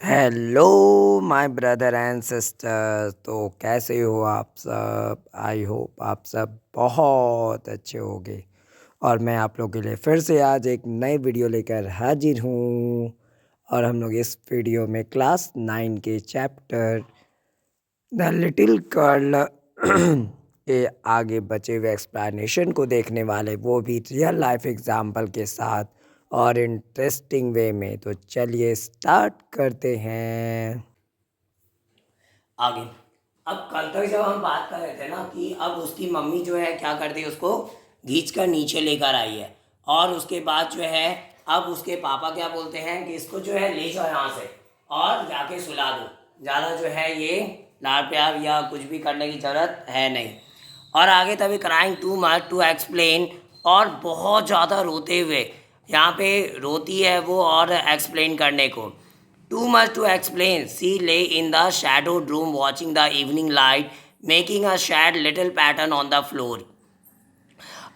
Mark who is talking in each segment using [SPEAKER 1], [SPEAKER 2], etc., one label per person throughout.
[SPEAKER 1] Hello my brother and sister. तो कैसे हो आप सब? आई होप आप सब बहुत अच्छे होंगे। और मैं आप लोगों के लिए फिर से आज एक नई वीडियो लेकर हाजिर हूँ। और हम लोग इस वीडियो में क्लास 9 के चैप्टर द लिटिल गर्ल के आगे बचे हुए एक्सप्लेनेशन को देखने वाले, वो भी रियल लाइफ एग्जाम्पल के साथ और इंटरेस्टिंग वे में। तो चलिए स्टार्ट करते हैं आगे। अब कल तक जब हम बात कर रहे थे ना कि अब उसकी मम्मी जो है क्या करती है, उसको खींच कर नीचे लेकर आई है। और उसके बाद जो है अब उसके पापा क्या बोलते हैं कि इसको जो है ले जाओ यहाँ से और जाके सुला दो। ज़्यादा जो है ये लाड़ प्यार या कुछ भी करने की ज़रूरत है नहीं। और आगे तभी crying too much to explain, और बहुत ज़्यादा रोते हुए यहाँ पे रोती है वो और एक्सप्लेन करने को। Too much to explain. She lay in the shadowed room watching the evening light, making a sad little pattern on the floor.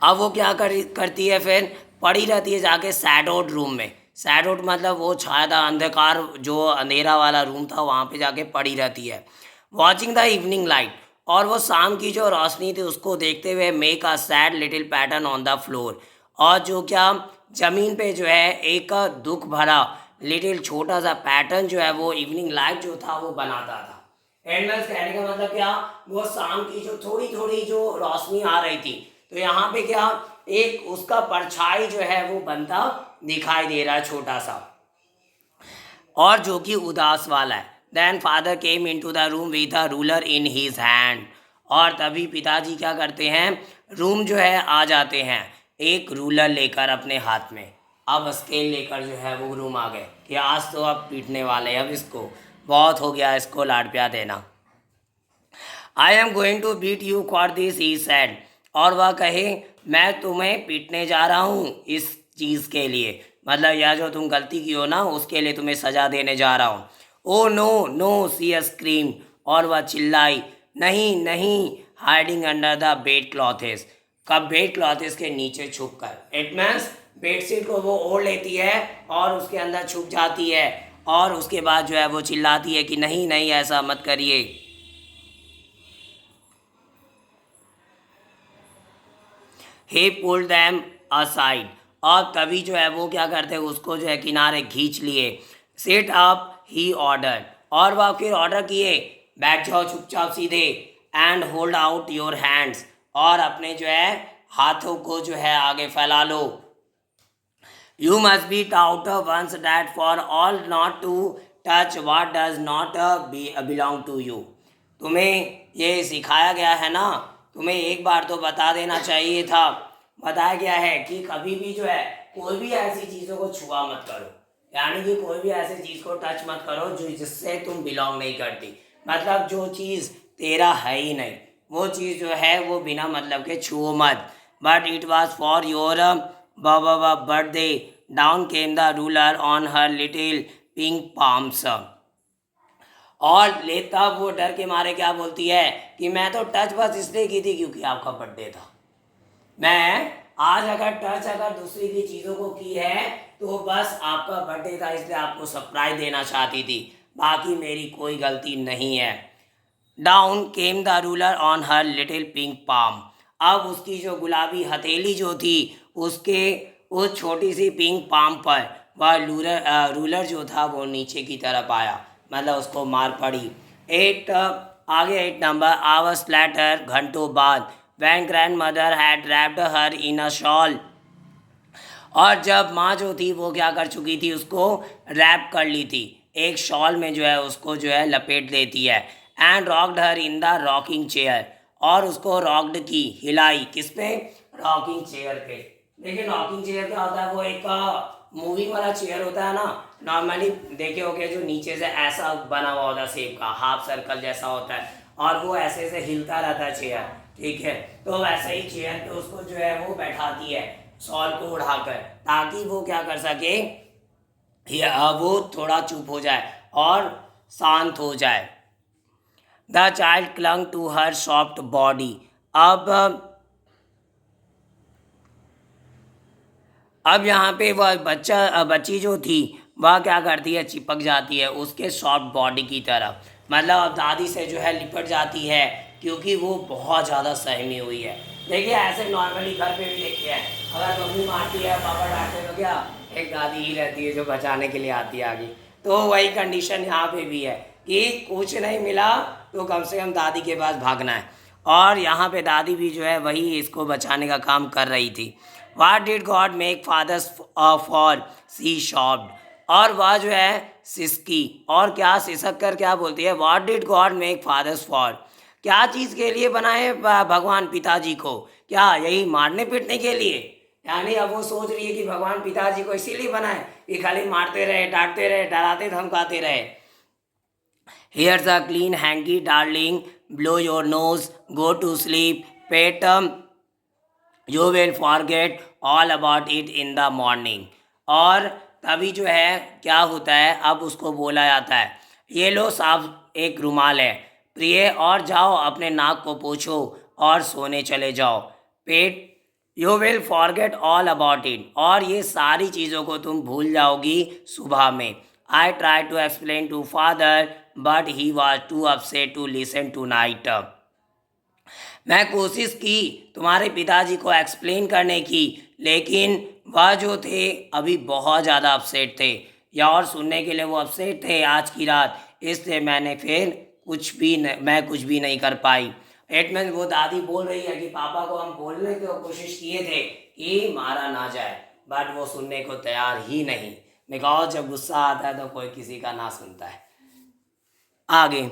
[SPEAKER 1] अब वो क्या करती है, फिर पड़ी रहती है जाके सैडोड रूम में। सैडोड मतलब वो छायादार अंधकार, जो अंधेरा वाला रूम था, वहाँ पे जाके पड़ी रहती है। वॉचिंग द इवनिंग लाइट, और वो शाम की जो रोशनी थी उसको देखते हुए make a sad little pattern on the floor, और जो क्या जमीन पे जो है एक दुख भरा लिटिल छोटा सा पैटर्न जो है वो इवनिंग लाइट जो था वो बनाता था। एंडल्स कहने का मतलब क्या, वो शाम की जो थोड़ी थोड़ी जो रोशनी आ रही थी, तो यहाँ पे क्या एक उसका परछाई जो है वो बनता दिखाई दे रहा है, छोटा सा, और जो कि उदास वाला है। Then father came into the room with a ruler in his hand, और तभी पिताजी क्या करते हैं, रूम जो है आ जाते हैं एक रूलर लेकर अपने हाथ में। अब स्केल लेकर जो है वो रूम आ गए कि आज तो अब पीटने वाले हैं, अब इसको बहुत हो गया, इसको लाड प्यार देना। I am going to beat you for this, he said, और वह कहे मैं तुम्हें पीटने जा रहा हूँ इस चीज़ के लिए, मतलब यह जो तुम गलती की हो ना उसके लिए तुम्हें सजा देने जा रहा हूँ। ओ नो नो, सी स्क्रीम, और वह चिल्लाई, नहीं नहीं, hiding under the bed clothes, कब बेड क्लॉथेस के नीचे छुप कर। इट मीन्स बेडशीट को वो ओढ़ लेती है और उसके अंदर छुप जाती है, और उसके बाद जो है वो चिल्लाती है कि नहीं नहीं ऐसा मत करिए। he pulled them aside, और तभी जो है वो क्या करते हैं, उसको जो है किनारे खींच लिए। सिट अप, ही ऑर्डर, और वह फिर ऑर्डर किए, बैठ जाओ चुपचाप सीधे, and hold out your hands, और अपने जो है हाथों को जो है आगे फैला लो। You must be taught once that for all not to touch what does not belong to you. तुम्हें ये सिखाया गया है ना, तुम्हें एक बार तो बता देना चाहिए था, बताया गया है कि कभी भी जो है कोई भी ऐसी चीज़ों को छुआ मत करो, यानी कि कोई भी ऐसी चीज़ को टच मत करो जो जिससे तुम बिलोंग नहीं करती, मतलब जो चीज़ तेरा है ही नहीं, वो चीज़ जो है वो बिना मतलब के छुओ मत। But it was for your birthday, down came the ruler on her little pink palms, और लेता वो डर के मारे क्या बोलती है कि मैं तो टच बस इसलिए की थी क्योंकि आपका बर्थडे था। मैं आज अगर टच अगर दूसरी की चीज़ों को की है तो बस आपका बर्थडे था इसलिए आपको सरप्राइज देना चाहती थी, बाकी मेरी कोई गलती नहीं है। Down came the ruler on her little pink palm, अब उसकी जो गुलाबी हथेली जो थी उसके उस छोटी सी पिंक पाम पर वह रूलर जो था वो नीचे की तरफ आया, मतलब उसको मार पड़ी। एट आगे 8 नंबर, आवर्स लेटर, घंटों बाद, when grandmother had wrapped her in a shawl, और जब माँ जो थी वो क्या कर चुकी थी, उसको रैप कर ली थी, एक शॉल में जो है उसको जो है लपेट देती है। And rocked her in the rocking chair, और उसको रॉक्ड की, हिलाई, किस पे, रॉकिंग चेयर पे। लेकिन रॉकिंग चेयर क्या होता है, वो एक मूविंग वाला चेयर होता है ना, नॉर्मली देखे होगे जो नीचे से ऐसा बना हुआ होता है शेप का, हाफ सर्कल जैसा होता है, और वो ऐसे से हिलता रहता है चेयर, ठीक है। तो वैसे ही चेयर पे उसको जो है वो बैठाती है शॉल को उड़ाकर, ताकि वो क्या कर सके, वो थोड़ा चुप हो जाए और शांत हो जाए। The child clung to her soft body, अब अब यहाँ पे वह बच्ची जो थी वह क्या करती है, चिपक जाती है उसके सॉफ्ट बॉडी की तरफ। मतलब अब दादी से जो है लिपट जाती है क्योंकि वो बहुत ज़्यादा सहमी हुई है। देखिए ऐसे नॉर्मली घर पे भी देखते हैं, अगर मम्मी मारती है पापा डांटते तो क्या एक दादी ही रहती है जो बचाने के लिए आती है आगे। तो वही कंडीशन यहाँ पे भी है कि कुछ नहीं मिला तो कम से कम दादी के पास भागना है। और यहाँ पे दादी भी जो है वही इसको बचाने का काम कर रही थी। What did God make fathers for she sobbed. और वह जो है सिसकी और क्या सिसक कर क्या बोलती है, what did God make fathers for. क्या चीज़ के लिए बनाए भगवान पिताजी को, क्या यही मारने पीटने के लिए। यानी अब वो सोच रही है कि भगवान पिताजी को इसीलिए बनाए कि खाली मारते रहे, डांटते रहे, डराते धमकाते रहे। Here's a clean hanky darling, blow your nose, go to sleep, pet, you will forget all about it in the morning। और तभी जो है क्या होता है, अब उसको बोला जाता है ये लो साफ एक रुमाल है प्रिय, और जाओ अपने नाक को पोछो और सोने चले जाओ। Pet, you will forget all about it, और ये सारी चीज़ों को तुम भूल जाओगी सुबह में। I try to explain to father but he was too upset to listen tonight. मैं कोशिश की तुम्हारे पिताजी को एक्सप्लेन करने की, लेकिन वह जो थे अभी बहुत ज़्यादा अपसेट थे, या और सुनने के लिए वो अपसेट थे आज की रात, इसलिए मैंने फिर मैं कुछ भी नहीं कर पाई। इट मीन्स वो दादी बोल रही है कि पापा को हम बोलने की कोशिश किए थे कि मारा ना जाए, बट वो सुनने को तैयार ही नहीं। बिकॉज जब गुस्सा आता है तो कोई किसी का ना सुनता है। आगे,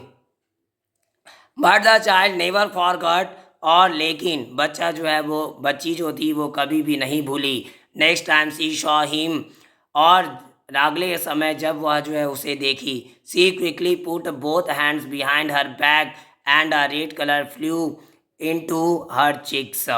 [SPEAKER 1] but the child never forgot, और लेकिन बच्चा जो है वो बच्ची जो थी वो कभी भी नहीं भूली। Next time she saw him, और अगले समय जब वह जो है उसे देखी, she quickly put both hands behind her back and a red colour flew into her cheeks.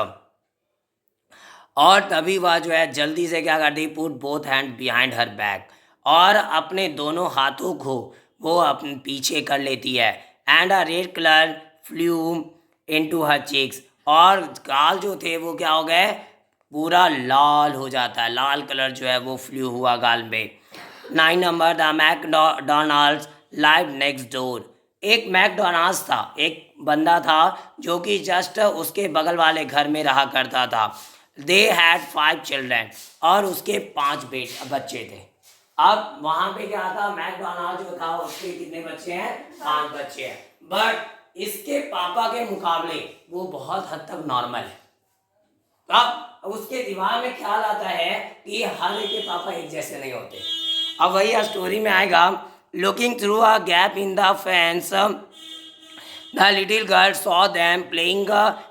[SPEAKER 1] और तभी वह जो है जल्दी से क्या करती, put both hand behind her back, और अपने दोनों हाथों को वो अपने पीछे कर लेती है। And a red colour flew into her cheeks, और गाल जो थे वो क्या हो गए, पूरा लाल हो जाता है, लाल कलर जो है वो फ्लू हुआ गाल में। 9 number, the McDonald's live next door. एक मैकडोनाल्ड्स था, एक बंदा था जो कि जस्ट उसके बगल वाले घर में रहा करता था। दे हैड 5 चिल्ड्रेन, और उसके 5 बच्चे थे। अब वहाँ पे क्या था, मैकडोनाल्ड जो था उसके कितने बच्चे हैं, 5 बच्चे हैं, बट इसके पापा के मुकाबले वो बहुत हद तक नॉर्मल है। अब उसके दिमाग में ख्याल आता है कि हर एक के पापा एक जैसे नहीं होते। अब वही स्टोरी में आएगा, looking through a gap in the fence the little girl saw them playing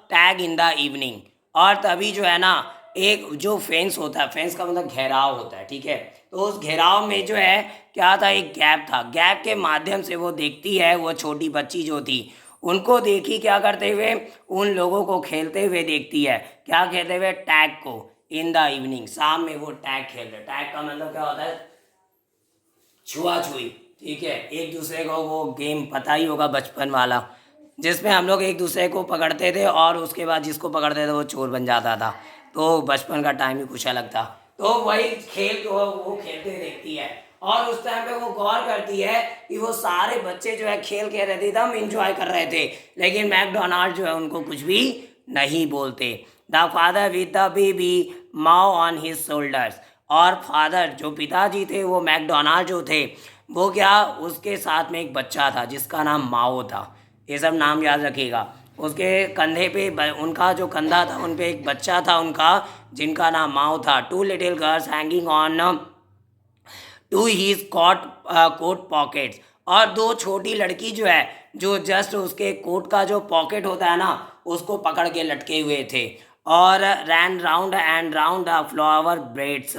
[SPEAKER 1] tag in the evening. और तभी जो है ना, एक जो फेंस होता है, फेंस का मतलब घेराव होता है, ठीक है, तो उस घेराव में जो है क्या था, एक गैप था। गैप के माध्यम से वो देखती है, वो छोटी बच्ची जो थी उनको देखी क्या करते हुए, उन लोगों को खेलते हुए देखती है। क्या खेलते हुए, टैग को। इन द इवनिंग, शाम में वो टैग खेलते। टैग का मतलब क्या होता है, छुआ-छुई, ठीक है। एक दूसरे को वो गेम पता ही होगा बचपन वाला, जिसमें हम लोग एक दूसरे को पकड़ते थे और उसके बाद जिसको पकड़ते थे वो चोर बन जाता था। तो बचपन का टाइम ही कुछ अलग था। तो वही खेल को वो खेलते देखती है, और उस टाइम पे वो गौर करती है कि वो सारे बच्चे जो है खेल के रहते थे, हम इंजॉय कर रहे थे, लेकिन मैकडोनाल्ड जो है उनको कुछ भी नहीं बोलते। The father with the baby Mao on his shoulders, और फादर जो पिताजी थे वो मैकडोनाल्ड जो थे वो क्या, उसके साथ में एक बच्चा था जिसका नाम माओ था। ये सब नाम याद रखिएगा। उसके कंधे पे, उनका जो कंधा था उन पे एक बच्चा था उनका, जिनका नाम माओ था। 2 little girls hanging on to his coat pockets, और 2 छोटी लड़की जो है जो जस्ट उसके कोट का जो पॉकेट होता है ना उसको पकड़ के लटके हुए थे। और ran round and round a flower beds,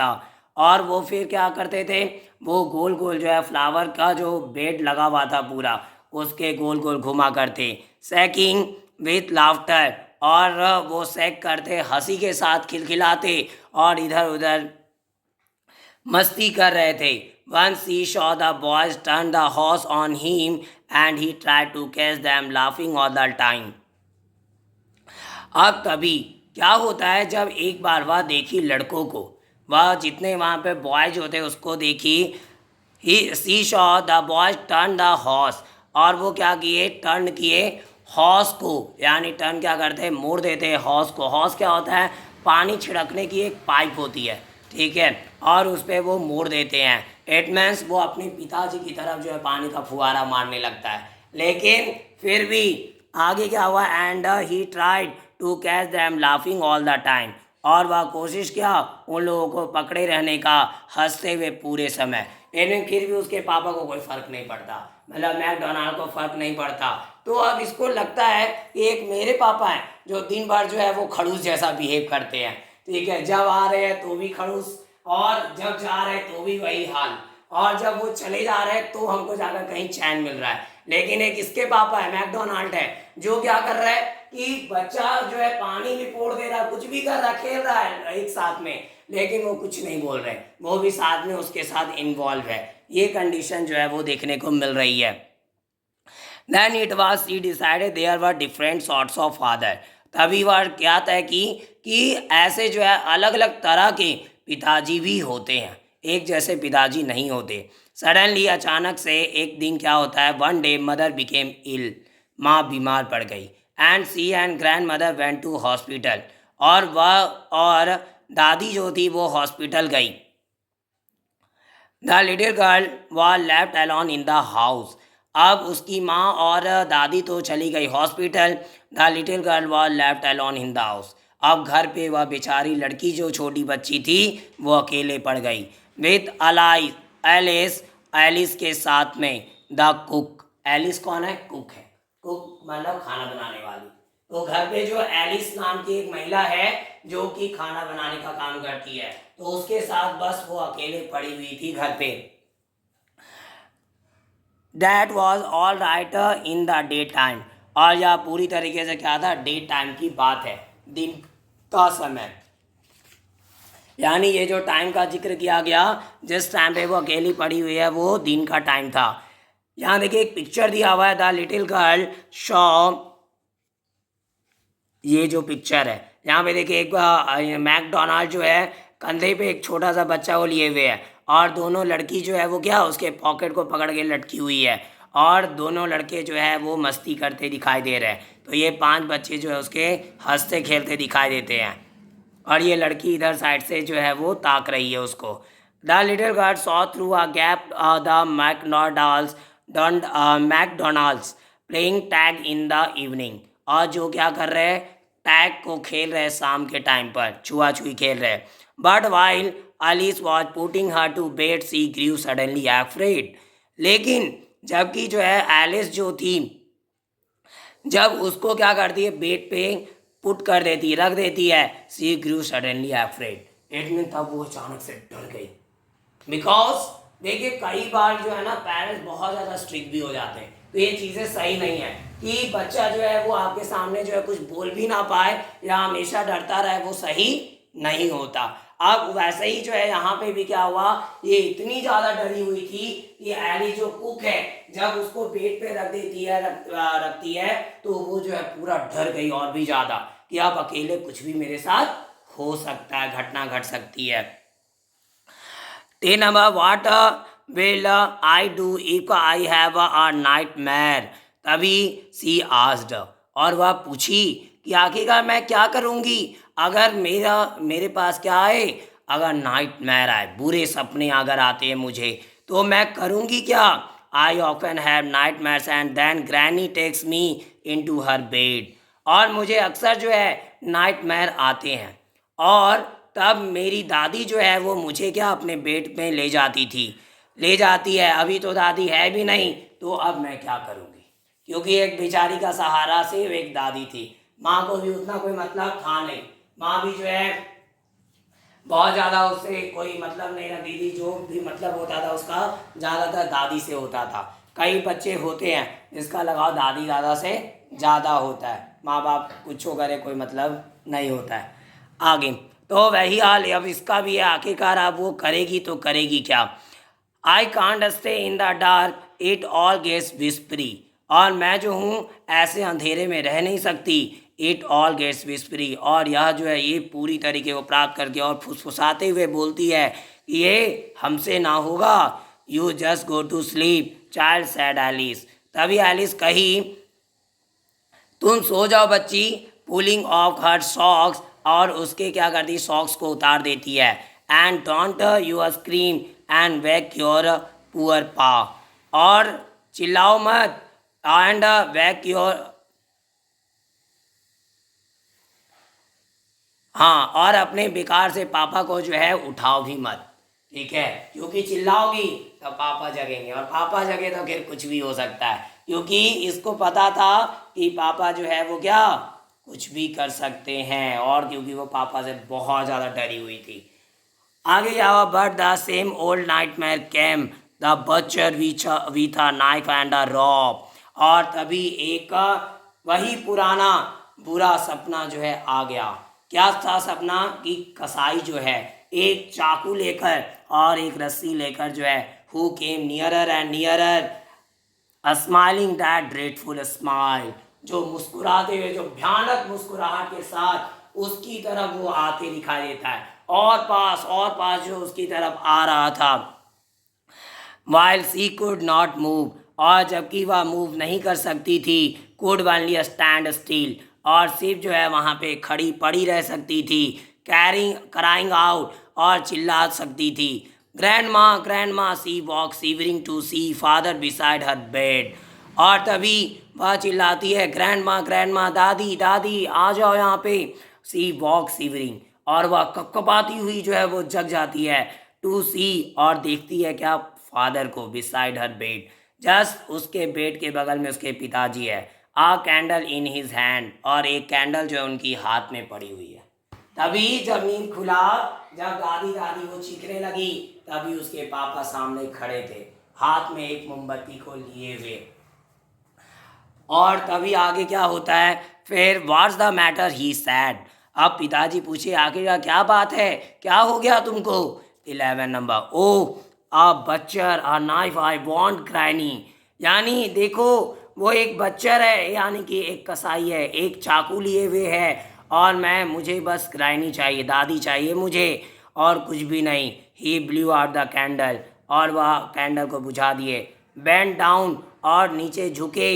[SPEAKER 1] और वो फिर क्या करते थे, वो गोल गोल जो है फ्लावर का जो बेड लगा हुआ था पूरा, उसके गोल गोल घुमा करते। सैकिंग विथ लाफ्टर, और वो सैक करते, हंसी के साथ खिलखिलाते और इधर उधर मस्ती कर रहे थे। Once he saw the boys turn the horse on him and he tried to catch them laughing all the time। अब तभी क्या होता है, जब एक बार वह देखी लड़कों को, वह जितने वहाँ पे बॉयज होते उसको देखी, ही she saw the boys turn the horse, और वो क्या किए, टर्न किए हॉर्स को, यानी टर्न क्या करते हैं, मोड़ देते हैं हॉर्स को। हॉर्स क्या होता है, पानी छिड़कने की एक पाइप होती है, ठीक है, और उस पर वो मोड़ देते हैं। इट मीन्स वो अपने पिताजी की तरफ जो है पानी का फुहारा मारने लगता है, लेकिन फिर भी आगे क्या हुआ, and he tried to catch them laughing all the time, और वह कोशिश किया उन लोगों को पकड़े रहने का हंसते हुए पूरे समय। लेकिन फिर भी उसके पापा को कोई फ़र्क नहीं पड़ता, मतलब मैकडोनाल्ड को फ़र्क नहीं पड़ता। तो अब इसको लगता है कि एक मेरे पापा हैं जो दिन भर जो है वो खड़ूस जैसा बिहेव करते हैं, ठीक है, जब आ रहे हैं तो भी खड़ूस, और जब जा रहे हैं तो भी वही हाल, और जब वो चले जा रहे हैं तो हमको जाकर कहीं चैन मिल रहा है। लेकिन एक इसके पापा है, मैकडोनाल्ड है, जो क्या कर रहा है कि बच्चा जो है पानी भी फोड़ दे रहा है, कुछ भी कर रहा है, खेल रहा है एक साथ में, लेकिन वो कुछ नहीं बोल रहे, वो भी साथ में उसके साथ इन्वॉल्व है। ये कंडीशन जो है वो देखने को मिल रही है। Then it was she decided there were different sorts of father, तभी वह क्या तय की कि ऐसे जो है अलग अलग तरह के पिताजी भी होते हैं, एक जैसे पिताजी नहीं होते। सडनली अचानक से एक दिन क्या होता है, one day mother became ill, माँ बीमार पड़ गई, and she and grandmother went to hospital, और वह और दादी जो थी वो हॉस्पिटल गई। The little girl was left alone in the house, अब उसकी माँ और दादी तो चली गई hospital, the little girl was left alone in the house, अब घर पे वह बेचारी लड़की जो छोटी बच्ची थी वो अकेले पड़ गई। विथ अलाई एलिस, एलिस के साथ में द कुक, एलिस कौन है, कुक है, कुक मतलब खाना बनाने वाली। तो घर पे जो एलिस नाम की एक महिला है जो कि खाना बनाने का काम करती है, तो उसके साथ बस वो अकेले पड़ी हुई थी घर पे। That was all right in the day time, और यह पूरी तरीके से क्या था, डे टाइम की बात है, दिन का समय, यानी ये जो टाइम का जिक्र किया गया जिस टाइम पे वो अकेली पड़ी हुई है वो दिन का टाइम था। यहाँ देखिए एक पिक्चर दिया हुआ है, द लिटिल गर्ल शॉ, ये जो पिक्चर है यहाँ पे देखिए एक मैकडोनाल्ड जो है कंधे पे एक छोटा सा बच्चा वो लिए हुए है, और दोनों लड़की जो है वो क्या उसके पॉकेट को पकड़ के लटकी हुई है, और दोनों लड़के जो है वो मस्ती करते दिखाई दे रहे हैं। तो ये 5 बच्चे जो है उसके हंसते खेलते दिखाई देते हैं, और ये लड़की इधर साइड से जो है वो ताक रही है उसको। The little girl saw through a gap the McDonald's playing tag in the evening, और जो क्या कर रहे हैं, टैग को खेल रहे हैं शाम के टाइम पर, छुआ छुई खेल रहे हैं। But while Alice was putting her to bed she grew suddenly afraid, लेकिन जबकि जो है एलिस जो थी जब उसको क्या करती है बेड पे पुट कर देती, रख देती है, सी ग्रू सडनली अफ्रेड, इट मीन तब वो अचानक से डर गई। बिकॉज देखिए कई बार जो है ना पेरेंट्स बहुत ज़्यादा स्ट्रिक्ट भी हो जाते हैं, तो ये चीज़ें सही नहीं है कि बच्चा जो है वो आपके सामने जो है कुछ बोल भी ना पाए या हमेशा डरता रहे, वो सही नहीं होता। अब वैसे ही जो है यहाँ पे भी क्या हुआ, ये इतनी ज़्यादा डरी हुई थी कि एली जो कुक है जब उसको बेड पे रख देती है रखती है तो वो जो है पूरा डर गई और भी ज़्यादा कि अब अकेले कुछ भी मेरे साथ हो सकता है, घटना घट सकती है। ते number what will I do if I have a nightmare, तभी सी आस्क्ड, और वह पूछी कि आखिरकार मैं क्या करूँगी अगर मेरे पास क्या आए, अगर नाइटमेयर आए, बुरे सपने अगर आते हैं मुझे तो मैं करूँगी क्या। I often have nightmares and then granny takes me into her bed, और मुझे अक्सर जो है नाइटमेयर आते हैं और तब मेरी दादी जो है वो मुझे क्या अपने बेड में ले जाती थी, ले जाती है, अभी तो दादी है भी नहीं, तो अब मैं क्या करूँगी, क्योंकि एक बेचारी का सहारा से एक दादी थी, माँ को भी उतना कोई मतलब था नहीं, माँ भी जो है बहुत ज़्यादा उससे कोई मतलब नहीं रखती थी, जो भी मतलब होता था उसका ज़्यादातर दादी से होता था। कई बच्चे होते हैं जिसका लगाव दादी दादा से ज़्यादा होता है, माँ बाप कुछ करे कोई मतलब नहीं होता है। आगे तो वही हाल अब इसका भी है, आखिरकार अब वो करेगी तो करेगी क्या। I can't stay in the dark it all gets whispery, और मैं जो हूँ ऐसे अंधेरे में रह नहीं सकती, इट ऑल गेट्स विस्परी, और यह जो है ये पूरी तरीके को प्राप्त करके और फुसफुसाते हुए बोलती है कि ये हमसे ना होगा, you just go to sleep child said Alice. तभी एलिस कही, तुम सो जाओ बच्ची। पुलिंग ऑफ हर सॉक्स, और उसके क्या करती, सॉक्स को उतार देती है। And don't you scream and wake your poor पा, और चिल्लाओ मत एंड वेक योर, हाँ, और अपने बेकार से पापा को जो है उठाओ भी मत, ठीक है, क्योंकि चिल्लाओगी तो पापा जगेंगे, और पापा जगे तो फिर कुछ भी हो सकता है, क्योंकि इसको पता था कि पापा जो है वो क्या कुछ भी कर सकते हैं, और क्योंकि वो पापा से बहुत ज़्यादा डरी हुई थी। आगे जाओ, but the same old nightmare came, the butcher with a knife and a robe, और तभी एक वही पुराना बुरा सपना जो है आ गया। क्या था सपना, कि कसाई जो है एक चाकू लेकर और एक रस्सी लेकर जो है, who came nearer and nearer smiling that dreadful smile, जो मुस्कुराते हुए, जो भयानक मुस्कुराहट के साथ उसकी तरफ वो आते दिखाई देता है, और पास जो उसकी तरफ आ रहा था। While she could not move, और जबकि वह मूव नहीं कर सकती थी, कुड ओनली स्टैंड स्टिल, और सिर्फ जो है वहाँ पे खड़ी पड़ी रह सकती थी। कैरिंग क्राइंग आउट, और चिल्ला सकती थी। Grandma she woke shivering to see father beside her bed, और तभी वह चिल्लाती है, ग्रैंड माँ दादी दादी आ जाओ यहाँ पे। सी वॉक सीवरिंग, और वह कपकपाती हुई जो है वो जग जाती है। टू सी, और देखती है क्या, फादर को, बिसाइड हर बेड, जस्ट उसके बेड के बगल में उसके पिताजी है। आ कैंडल इन हिज हैंड, और एक कैंडल जो है उनकी हाथ में पड़ी हुई है। तभी जब नींद खुला, जब दादी दादी वो चीखने लगी, तभी उसके पापा सामने खड़े थे, हाथ में एक मोमबत्ती को लिए हुए। और तभी आगे क्या होता है, फिर what's the matter he sad, अब पिताजी पूछे आखिर का क्या बात है, क्या हो गया तुमको। 11 number, oh a butcher a knife I want granny, यानी देखो वो एक बच्चर है, यानी कि एक कसाई है, एक चाकू लिए हुए है, और मुझे बस ग्रैनी चाहिए, दादी चाहिए मुझे, और कुछ भी नहीं। ही ब्लू आउट द कैंडल, और वह कैंडल को बुझा दिए। बेंड डाउन, और नीचे झुके।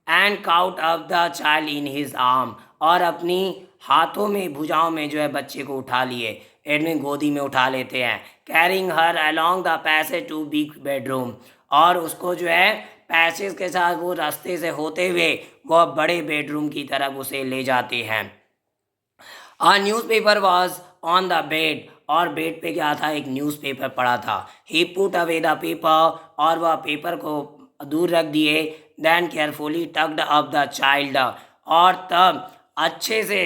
[SPEAKER 1] And cout up the child in his arm, और अपनी हाथों में, भुजाओं में जो है बच्चे को उठा लिए, इन्हें गोदी में उठा लेते हैं। Carrying her along the passage to big bedroom, और उसको जो है पैसेज के साथ वो रास्ते से होते हुए वो बड़े बेडरूम की तरफ उसे ले जाते हैं। A newspaper was on the bed, और बेड पे क्या था, एक न्यूज़पेपर पड़ा था। He put away the paper, और वह पेपर को दूर रख दिए। Then carefully tucked up the child, और तब अच्छे से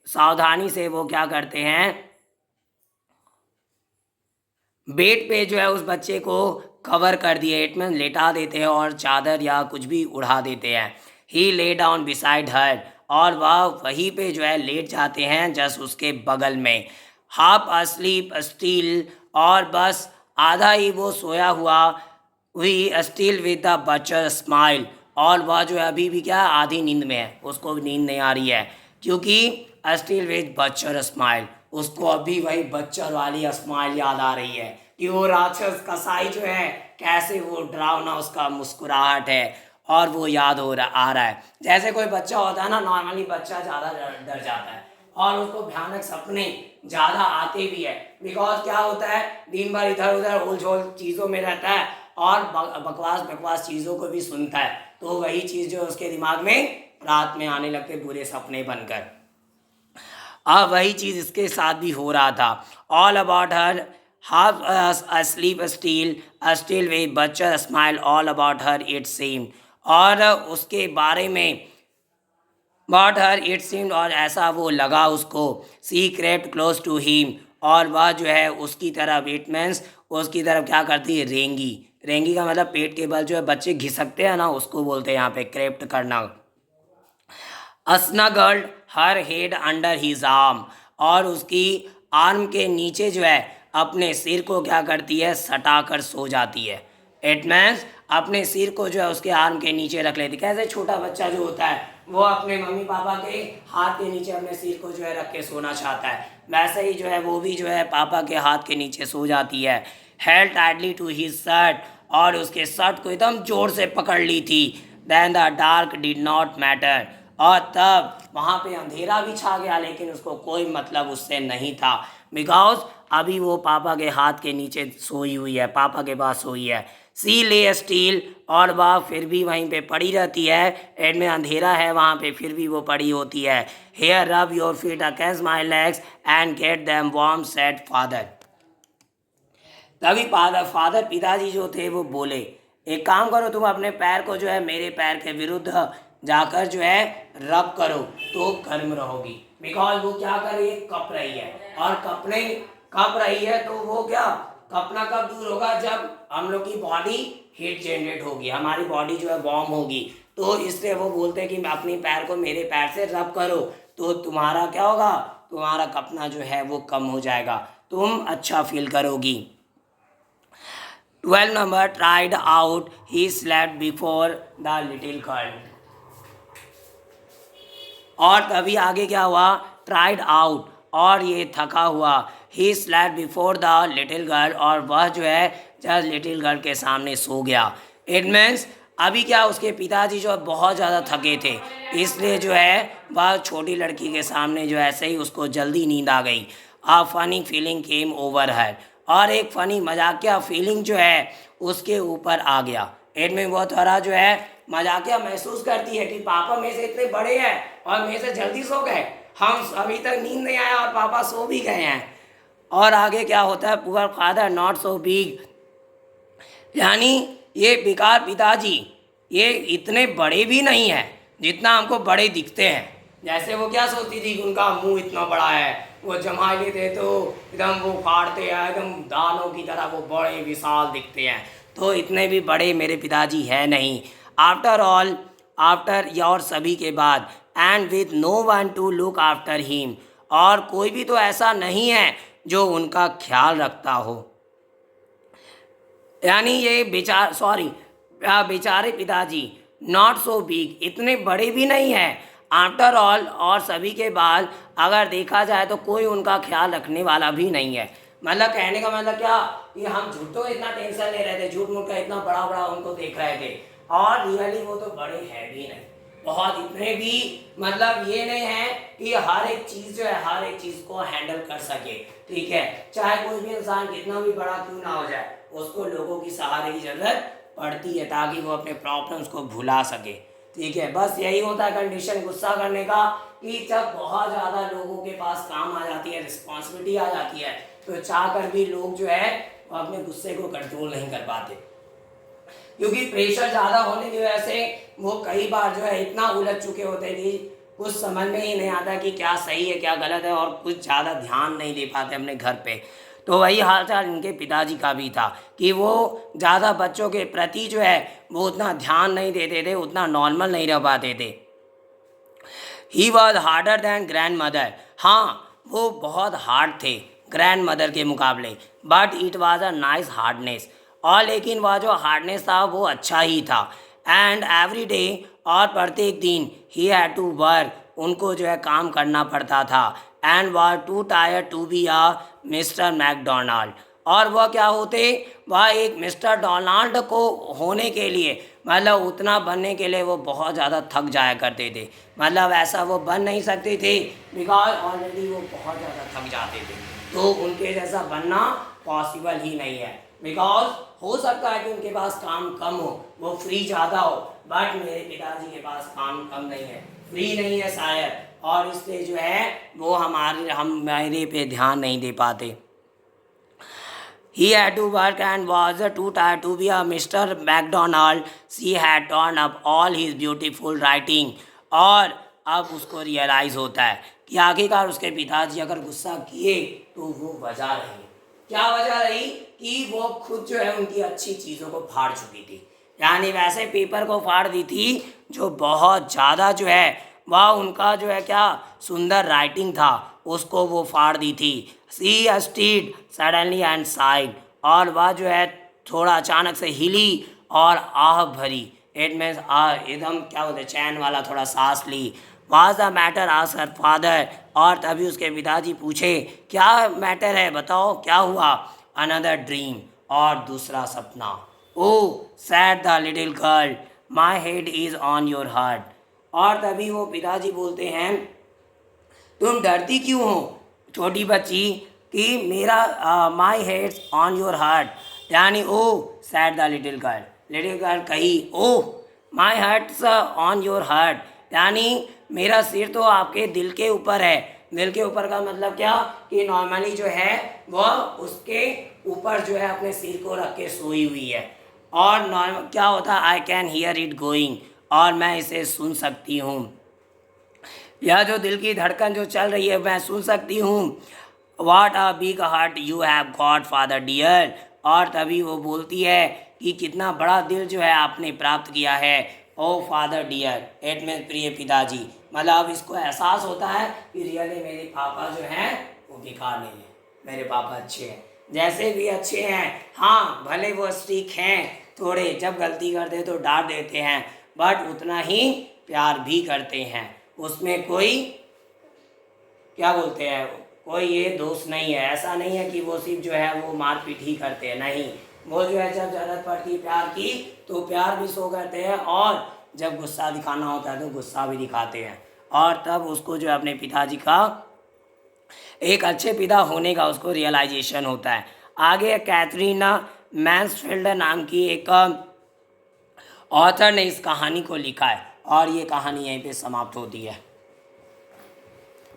[SPEAKER 1] सावधानी से वो क्या करते हैं, बेड पे जो है उस बच्चे को कवर कर दिए, इट मीन लेटा देते हैं, और चादर या कुछ भी उड़ा देते हैं। ही ले डाउन बिसाइड हर, और वह वहीं पे जो है लेट जाते हैं, जस्ट उसके बगल में। हाफ अस्लीप स्टिल, और बस आधा ही वो सोया हुआ, we still with the butcher smile, और वह जो है अभी भी क्या आधी नींद में है, उसको नींद नहीं आ रही है, क्योंकि स्टिल विद बच्चर स्माइल, उसको अभी वही बच्चर वाली स्माइल याद आ रही है, कि वो राक्षस कसाई जो है कैसे वो डरावना उसका मुस्कुराहट है, और वो याद आ रहा है। जैसे कोई बच्चा होता है ना, नॉर्मली बच्चा ज़्यादा डर जाता है, और उसको भयानक सपने ज़्यादा आते भी है, बिकॉज क्या होता है, दिन भर इधर उधर उलझोल चीज़ों में रहता है, और बकवास बकवास चीज़ों को भी सुनता है, तो वही चीज़ जो उसके दिमाग में रात में आने लगते बुरे सपने बनकर। अब वही चीज़ इसके साथ भी हो रहा था। All about her half asleep still वे बच्चा smile, all about her it seem, और उसके बारे में बट हर इट सीम्ड, और ऐसा वो लगा उसको। सी क्रेप्ट क्लोज टू हिम, और वह जो है उसकी तरफ, इट मीन्स उसकी तरफ क्या करती है, रेंगी। रेंगी का मतलब पेट के बल जो है बच्चे घिसकते हैं ना, उसको बोलते हैं यहाँ पे क्रेप्ट करना। स्नगल्ड हर हेड अंडर हिज आर्म, और उसकी आर्म के नीचे जो है अपने सिर को क्या करती है, सटाकर सो जाती है। इट मीन्स अपने सिर को जो है उसके आर्म के नीचे रख लेती, कैसे छोटा बच्चा जो होता है वो अपने मम्मी पापा के हाथ के नीचे अपने सिर को जो है रख के सोना चाहता है, वैसे ही जो है वो भी जो है पापा के हाथ के नीचे सो जाती है। Held tightly to his shirt, और उसके शर्ट को एकदम जोर से पकड़ ली थी। Then the dark did not matter, और तब वहाँ पे अंधेरा भी छा गया, लेकिन उसको कोई मतलब उससे नहीं था, बिकॉज अभी वो पापा के हाथ के नीचे सोई हुई है, पापा के पास सोई है। सी ले स्टील, और वह फिर भी वहीं पे पड़ी रहती है, एंड में अंधेरा है वहाँ पे, फिर भी वो पड़ी होती है। Here rub your feet against my legs and get them warm, said father. तभी फादर पिताजी जो थे वो बोले, एक काम करो, तुम अपने पैर को जो है मेरे पैर के विरुद्ध जाकर जो है रब करो तो गर्म रहोगी। बिकॉज वो क्या कर रही है, कप रही है, और कप रही है तो वो क्या कपना कब दूर होगा, जब हम लोग की बॉडी हीट जनरेट होगी, हमारी बॉडी जो है वार्म होगी। तो इसलिए वो बोलते हैं कि अपने पैर को मेरे पैर से रब करो तो तुम्हारा क्या होगा, तुम्हारा कपना जो है वो कम हो जाएगा, तुम अच्छा फील करोगी। 12 number tried out, he slept before the little girl। और तभी आगे क्या हुआ, ट्राइड आउट, और ये थका हुआ, he slept before the little girl, और वह जो है जस्ट लिटिल गर्ल के सामने सो गया। इट मीन्स अभी क्या उसके पिताजी जो है बहुत ज़्यादा थके थे, इसलिए जो है वह छोटी लड़की के सामने जो ऐसे ही उसको जल्दी नींद आ गई। A funny feeling came over her, और एक फ़नी मजाकिया फीलिंग जो है उसके ऊपर आ गया। इनमें वो थोड़ा जो है मजाकिया महसूस करती है कि पापा मेरे से इतने बड़े हैं और मेरे से जल्दी सो गए, हम अभी तक नींद नहीं आया और पापा सो भी गए हैं। और आगे क्या होता है, poor father not so big, यानी ये बेकार पिताजी ये इतने बड़े भी नहीं है जितना हमको बड़े दिखते हैं। जैसे वो क्या सोचती थी कि उनका मुंह इतना बड़ा है, वो जमा लेते तो एकदम वो फाड़ते हैं, एकदम दानों की तरह वो बड़े विशाल दिखते हैं, तो इतने भी बड़े मेरे पिताजी है नहीं। आफ्टर ऑल, आफ्टर और सभी के बाद, and with no one to look after him, और कोई भी तो ऐसा नहीं है जो उनका ख्याल रखता हो। यानी ये बेचारे पिताजी नॉट सो बिग, इतने बड़े भी नहीं हैं, आफ्टर ऑल, और सभी के बाद अगर देखा जाए तो कोई उनका ख्याल रखने वाला भी नहीं है। मतलब कहने का मतलब क्या कि हम झूठों इतना टेंशन ले रहे थे, झूठ मूठ का इतना बड़ा बड़ा उनको देख रहे थे, और रियली वो तो बड़े हैं भी नहीं, बहुत इतने भी मतलब ये नहीं है कि हर एक चीज़ जो है हर एक चीज़ को हैंडल कर सके। ठीक है, चाहे कोई भी इंसान कितना भी बड़ा क्यों ना हो जाए, उसको लोगों की सहारे की ज़रूरत पड़ती है ताकि वो अपने प्रॉब्लम्स को भुला सके। ठीक है, बस यही होता है कंडीशन गुस्सा करने का, कि जब बहुत ज़्यादा लोगों के पास काम आ जाती है, रिस्पॉन्सिबिलिटी आ जाती है, तो चाह कर भी लोग जो है वो अपने गुस्से को कंट्रोल नहीं कर पाते, क्योंकि प्रेशर ज़्यादा होने की वजह से वो कई बार जो है इतना उलझ चुके होते हैं कि कुछ समझ में ही नहीं आता कि क्या सही है क्या गलत है, और कुछ ज़्यादा ध्यान नहीं दे पाते अपने घर पे। तो वही हालचाल इनके पिताजी का भी था कि वो ज़्यादा बच्चों के प्रति जो है वो उतना ध्यान नहीं देते थे, उतना नॉर्मल नहीं रह पाते थे। He was harder than grandmother, हाँ वो बहुत हार्ड थे ग्रैंड मदर के मुकाबले, but it was a nice hardness, और लेकिन वह जो हार्डनेस था वो अच्छा ही था। एंड एवरी डे, और प्रत्येक दिन, ही हैड टू वर्क, उनको जो है काम करना पड़ता था, and was too tired to be a Mr McDonald, और वह क्या होते, वह एक मिस्टर डोनाल्ड को होने के लिए मतलब उतना बनने के लिए वो बहुत ज़्यादा थक जाया करते थे, मतलब ऐसा वो बन नहीं सकते थे बिकॉज ऑलरेडी वो बहुत ज़्यादा थक जाते थे, तो उनके जैसा बनना पॉसिबल ही नहीं है। बिकॉज हो सकता है कि उनके पास काम कम हो, वो फ्री ज़्यादा हो, बट मेरे पिताजी के पास काम कम नहीं है, फ्री नहीं है शायद, और इसलिए जो है वो हमारे पे ध्यान नहीं दे पाते। He had to work and was too tired to be a Mr. McDonald. She had torn up all his beautiful writing. और अब उसको रियलाइज़ होता है कि आखिरकार उसके पिताजी अगर गुस्सा किए तो वो वजह रही, क्या वजह रही कि वो खुद जो है उनकी अच्छी चीज़ों को फाड़ चुकी थी, यानी वैसे पेपर को फाड़ दी थी जो बहुत ज़्यादा जो है वह उनका जो है क्या सुंदर राइटिंग था उसको वो फाड़ दी थी। सी स्टीड सडनली एंड साइड, और वह जो है थोड़ा अचानक से हिली और आह भरी, इट मीन्स एकदम क्या बोलते चैन वाला थोड़ा सांस ली। Was the matter asked her father, और तभी उसके पिताजी पूछे क्या मैटर है बताओ क्या हुआ। अनदर ड्रीम, और दूसरा सपना। Oh said the little girl, my head is on your heart. और तभी वो पिताजी बोलते हैं, तुम डरती क्यों हो छोटी बच्ची, कि मेरा my head's on your heart, यानी oh said the little girl कही, oh my heart's on your heart, यानी मेरा सिर तो आपके दिल के ऊपर है। दिल के ऊपर का मतलब क्या, कि नॉर्मली जो है वह उसके ऊपर जो है अपने सिर को रख के सोई हुई है। और नॉर्मल क्या होता है, I can hear it going, और मैं इसे सुन सकती हूँ। यह जो दिल की धड़कन जो चल रही है मैं सुन सकती हूँ। What a big heart you have godfather dear. और तभी वो बोलती है कि कितना बड़ा दिल जो है आपने प्राप्त किया है, ओ फादर डियर, इट मीन्स प्रिय पिताजी। मतलब अब इसको एहसास होता है कि रियली मेरे पापा जो हैं वो बेकार नहीं है, मेरे पापा अच्छे हैं, जैसे भी अच्छे हैं। हाँ भले वो स्ट्रिक हैं थोड़े, जब गलती करते तो डांट देते हैं, बट उतना ही प्यार भी करते हैं, उसमें कोई क्या बोलते हैं, कोई ये दोष नहीं है। ऐसा नहीं है कि वो सिर्फ जो है वो मारपीट ही करते हैं, नहीं, वो जो है जब ज़रूरत पड़ती है प्यार की तो प्यार भी शो करते हैं, और जब गुस्सा दिखाना होता है तो गुस्सा भी दिखाते हैं। और तब उसको जो है अपने पिताजी का एक अच्छे पिता होने का उसको रियलाइजेशन होता है। आगे कैथरीन मैन्सफील्ड नाम की एक ऑथर ने इस कहानी को लिखा है, और ये कहानी यहीं पे समाप्त होती है।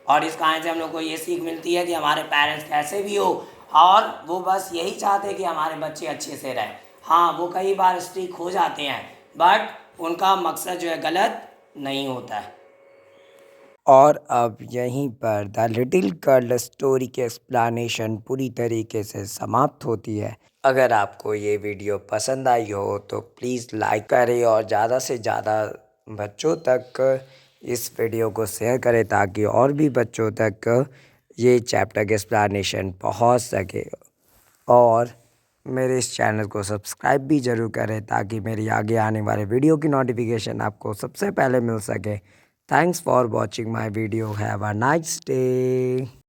[SPEAKER 1] और इस कहानी से हम लोग को ये सीख मिलती है कि हमारे पेरेंट्स कैसे भी हो, और वो बस यही चाहते हैं कि हमारे बच्चे अच्छे से रहें। हाँ वो कई बार स्ट्रिक हो जाते हैं, बट उनका मकसद जो है गलत नहीं होता है। और अब यहीं पर द लिटिल गर्ल स्टोरी की एक्सप्लेनेशन पूरी तरीके से समाप्त होती है। अगर आपको ये वीडियो पसंद आई हो तो प्लीज़ लाइक करें और ज़्यादा से ज़्यादा बच्चों तक इस वीडियो को शेयर करें, ताकि और भी बच्चों तक ये चैप्टर के एक्सप्लेनेशन पहुंच सके। और मेरे इस चैनल को सब्सक्राइब भी ज़रूर करें, ताकि मेरी आगे आने वाले वीडियो की नोटिफिकेशन आपको सबसे पहले मिल सके। Thanks for watching my video. Have a nice day.